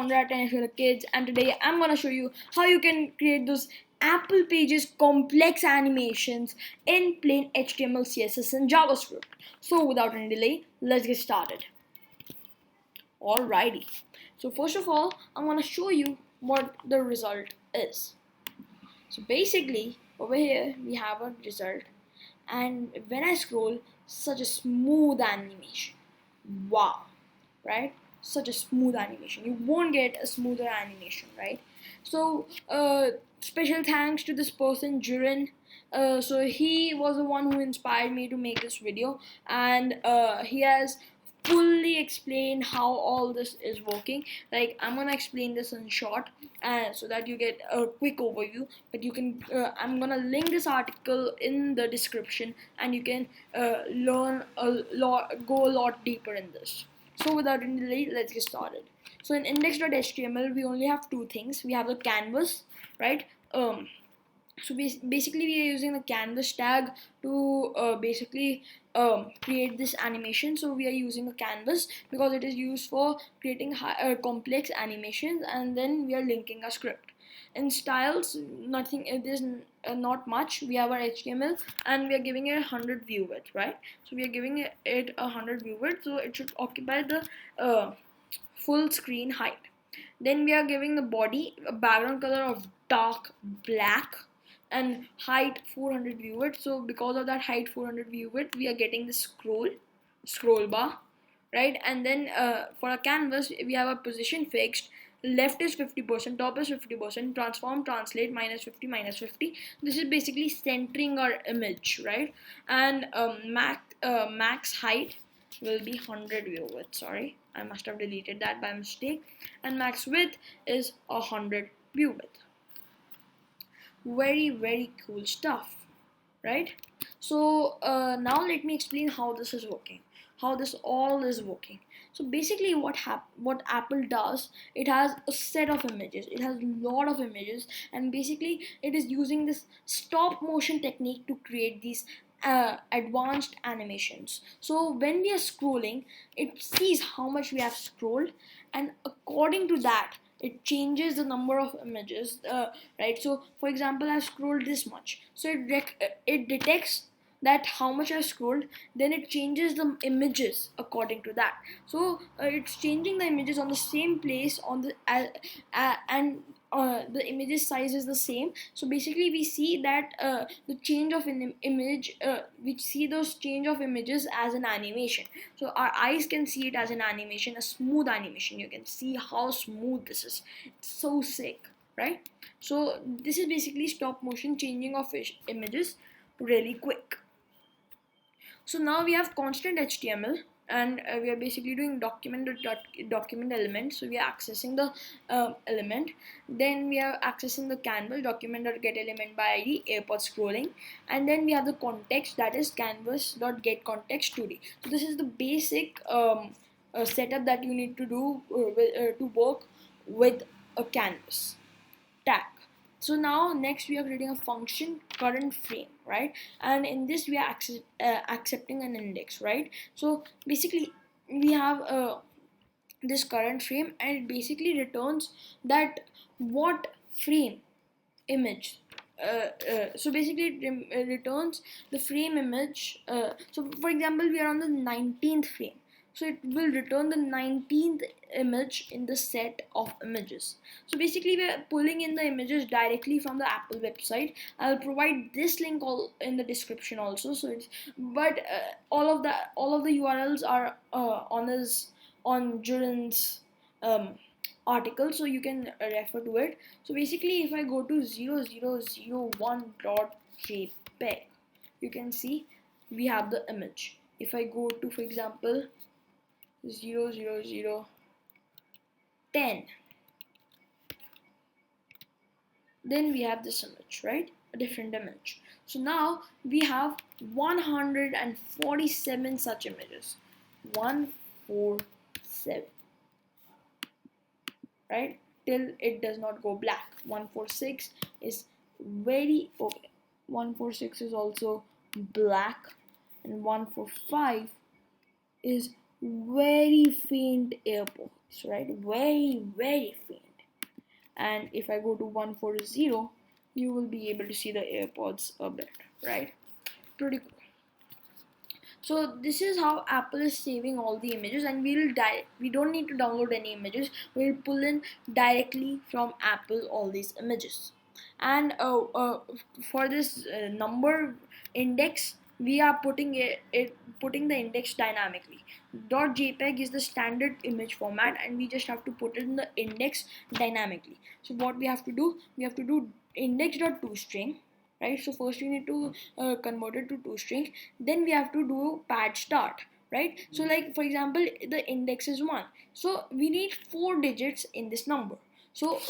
founder at 10 for the Kids, and today I'm gonna show you how you can create those Apple Pages complex animations in plain HTML, CSS, and JavaScript. So without any delay, let's get started. Alrighty. So first of all, I'm gonna show you what the result is. So basically, over here we have a result, and when I scroll, such a smooth animation. Wow, right? Such a smooth animation. You won't get a smoother animation, right? So special thanks to this person, Jurin. So he was the one who inspired me to make this video, and he has fully explained how all this is working. Like, I'm gonna explain this in short, so that you get a quick overview, but you can I'm gonna link this article in the description, and you can learn a lot, go a lot deeper in this. So without any delay, let's get started. So in index.html, we only have two things. We have the canvas, right? So basically we are using the canvas tag to create this animation. So we are using a canvas because it is used for creating complex animations, and then we are linking a script. In styles, nothing, it is not much. We have our HTML, and we are giving it 100 view width, right? So we are giving it 100 view width, so it should occupy the full screen height. Then we are giving the body a background color of dark black, and height 400 view width. So because of that height 400 view width, we are getting the scroll bar, right? And then for a canvas, we have a position fixed. Left is 50%, top is 50%, transform, translate, -50, -50. This is basically centering our image, right? And max height will be 100 view width. Sorry, I must have deleted that by mistake. And max width is 100 view width. Very cool stuff, right? So now let me explain how this is working, how this all is working. So basically what Apple does, it has a set of images, it has a lot of images, and basically it is using this stop motion technique to create these advanced animations. So when we are scrolling, it sees how much we have scrolled, and according to that it changes the number of images, right? So for example, I've scrolled this much, so it detects that how much I scrolled, then it changes the images according to that. So it's changing the images on the same place on the and the images size is the same. So basically we see that the change of an image, we see those change of images as an animation. So our eyes can see it as an animation, a smooth animation. You can see how smooth this is. It's so sick, right? So this is basically stop motion changing of images really quick. So now we have constant HTML, and we are basically doing document element. So we are accessing the element. Then we are accessing the canvas document.get element by ID, airport scrolling, and then we have the context, that is canvas.get context 2D. So this is the basic setup that you need to do to work with a canvas tag. So now next we are creating a function current frame, right? And in this we are accepting an index, right? So basically we have this current frame, and it basically returns that what frame image. So basically it returns the frame image. So for example, we are on the 19th frame, so it will return the 19th image in the set of images. So basically we are pulling in the images directly from the Apple website. I'll provide this link all in the description also. So it's, but all of the URLs are on Jurin's article, so you can refer to it. So basically if I go to 0001.jpg, you can see we have the image. If I go to, for example, 00010, then we have this image, right? A different image. So now we have 147 such images. 147, right? Till it does not go black. 146 is very okay. 146 is also black, and 145 is very faint So right, very faint. And if I go to 140, you will be able to see the AirPods a bit, right? Pretty cool. So this is how Apple is saving all the images, and we don't need to download any images. We'll pull in directly from Apple all these images. And for this number index, we are putting the index dynamically. .jpeg is the standard image format, and we just have to put in the index dynamically. So what we have to do, index.toString, right? So first we need to convert it to toString. Then we have to do pad start, right? So like for example, the index is 1, so we need 4 digits in this number. So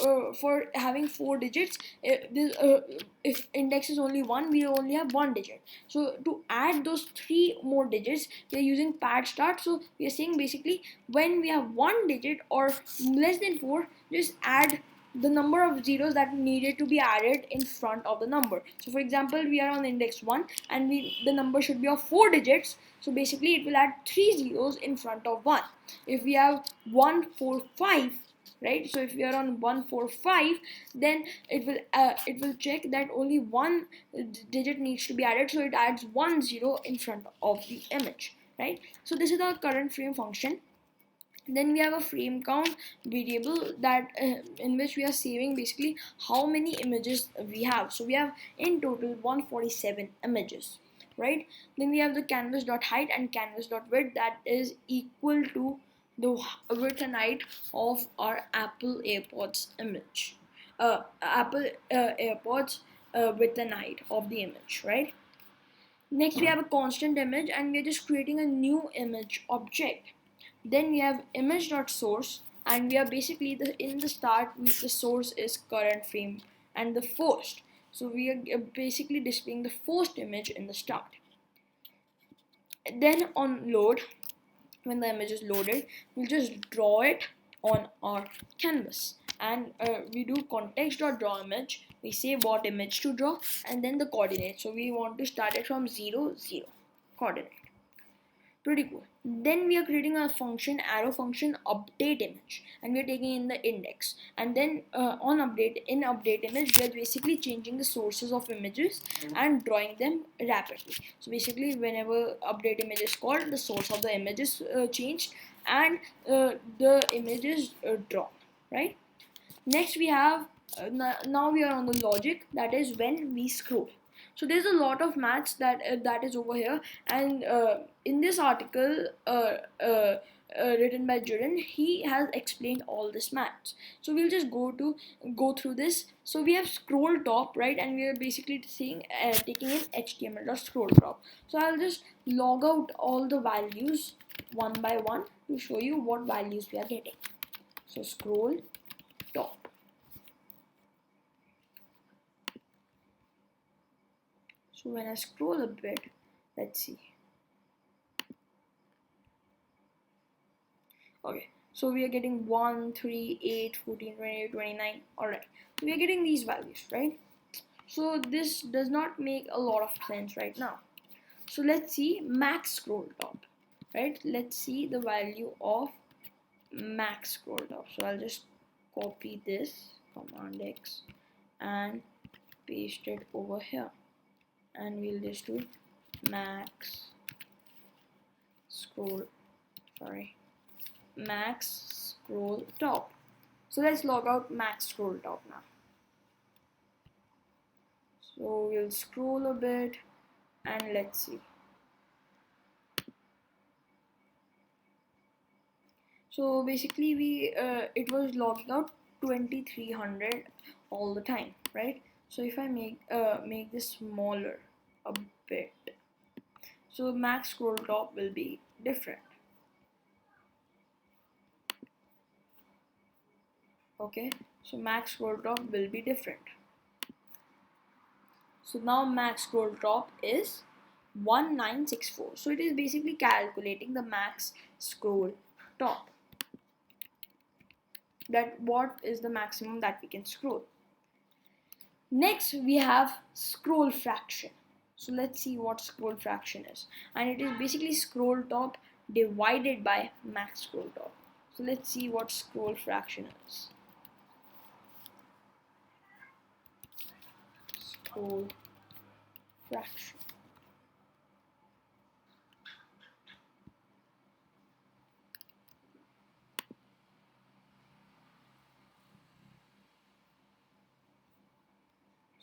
for having 4 digits, if index is only 1, we only have 1 digit. So to add those 3 more digits, we are using pad start. So we are saying basically when we have 1 digit or less than 4, just add the number of zeros that needed to be added in front of the number. So for example, we are on index 1 and the number should be of 4 digits. So basically it will add 3 zeros in front of 1. If we have 145, right? So if we are on 145, then it will check that only 1 digit needs to be added. So it adds 1 zero in front of the image, right? So this is our current frame function. Then we have a frame count variable that in which we are saving basically how many images we have. So we have in total 147 images, right? Then we have the canvas.height and canvas.width that is equal to the width and height of our Apple AirPods image. Apple AirPods width and height of the image, right? Next we have a constant image, and we're just creating a new image object. Then we have image.source, and we are basically in the start the source is current frame and the first. So we are basically displaying the first image in the start. Then on load, when the image is loaded, we'll just draw it on our canvas, and we do context.drawImage. We say what image to draw and then the coordinate. So we want to start it from 0 0 coordinate. Pretty cool. Then we are creating a function, arrow function, update image, and we are taking in the index. And then on update image, we are basically changing the sources of images and drawing them rapidly. So basically, whenever update image is called, the source of the image is changed, and the image is drawn, right? Next we have now we are on the logic, that is when we scroll. So there's a lot of maths that is over here, and in this article written by Jurin, he has explained all this maths. So we'll just go through this. So we have scroll top, right, and we are basically saying taking in HTML.scroll top. So I'll just log out all the values one by one to show you what values we are getting. So scroll top. So when I scroll a bit, let's see. Okay, so we are getting 1, 3, 8, 14, 28, 29. Alright, so we are getting these values, right? So this does not make a lot of sense right now. So let's see max scroll top, right? Let's see the value of max scroll top. So I'll just copy this, Command X, and paste it over here. And we'll just do max scroll top. So let's log out max scroll top now. So we'll scroll a bit and let's see. So basically it was logging out 2300 all the time, right? So if I make this smaller a bit, so max scroll top will be different. Okay, so max scroll top will be different. So now max scroll top is 1964. So it is basically calculating the max scroll top. That what is the maximum that we can scroll. Next we have scroll fraction. So let's see what scroll fraction is, and it is basically scroll top divided by max scroll top. So let's see what scroll fraction is. Scroll fraction.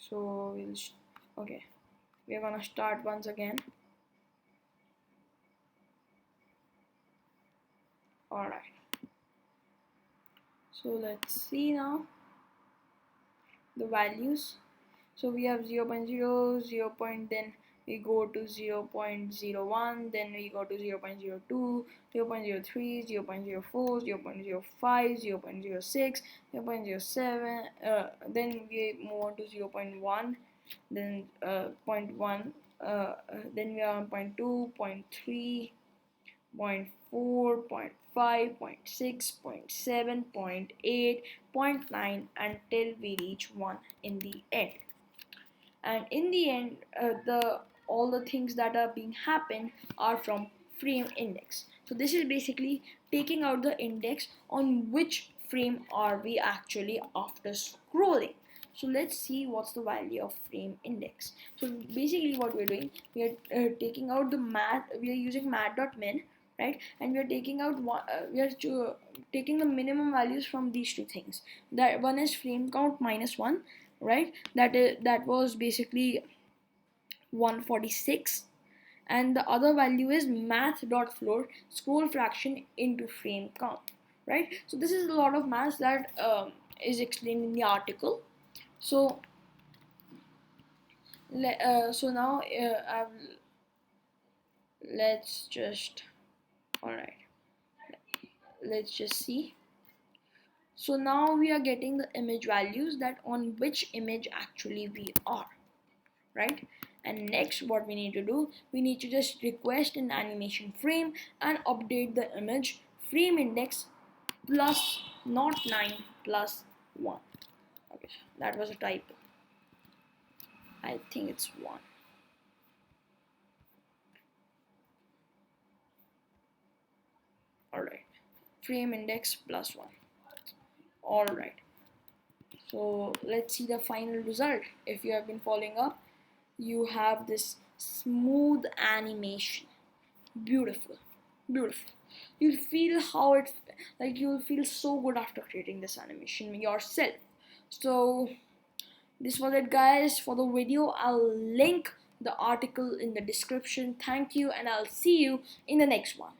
So okay, we're gonna start once again. Alright, so let's see now the values. So we have 0 0.0, 0. Then we go to 0 0.01, then we go to 0 0.02, 0 0.03, 0 0.04, 0 0.05, 0 0.06, 0 0.07, then we move on to 0 0.1, then 0.1, then we are on 0.2, 0.3, 0.4, 0.5, 0.6, 0.7, 0.8, 0.9 until we reach 1 in the end. And in the end, all the things that are being happened are from frame index. So this is basically taking out the index on which frame are we actually after scrolling. So let's see what's the value of frame index. So basically what we're doing, we are taking out the math, we are using math.min, right? And we are taking out taking the minimum values from these two things. That one is frame count minus 1, right? That was basically 146, and the other value is math.float scroll fraction into frame count, right? So this is a lot of math that is explained in the article. So now let's just all right, let's just see. So now we are getting the image values, that on which image actually we are, right? And next what we need to do, we need to just request an animation frame and update the image frame index plus not 9 plus 1. Okay, that was a typo. I think it's 1. Alright, frame index plus 1. Alright, so let's see the final result. If you have been following up, you have this smooth animation. Beautiful, beautiful. You'll feel how it, like you'll feel so good after creating this animation yourself. So this was it, guys, for the video. I'll link the article in the description. Thank you, and I'll see you in the next one.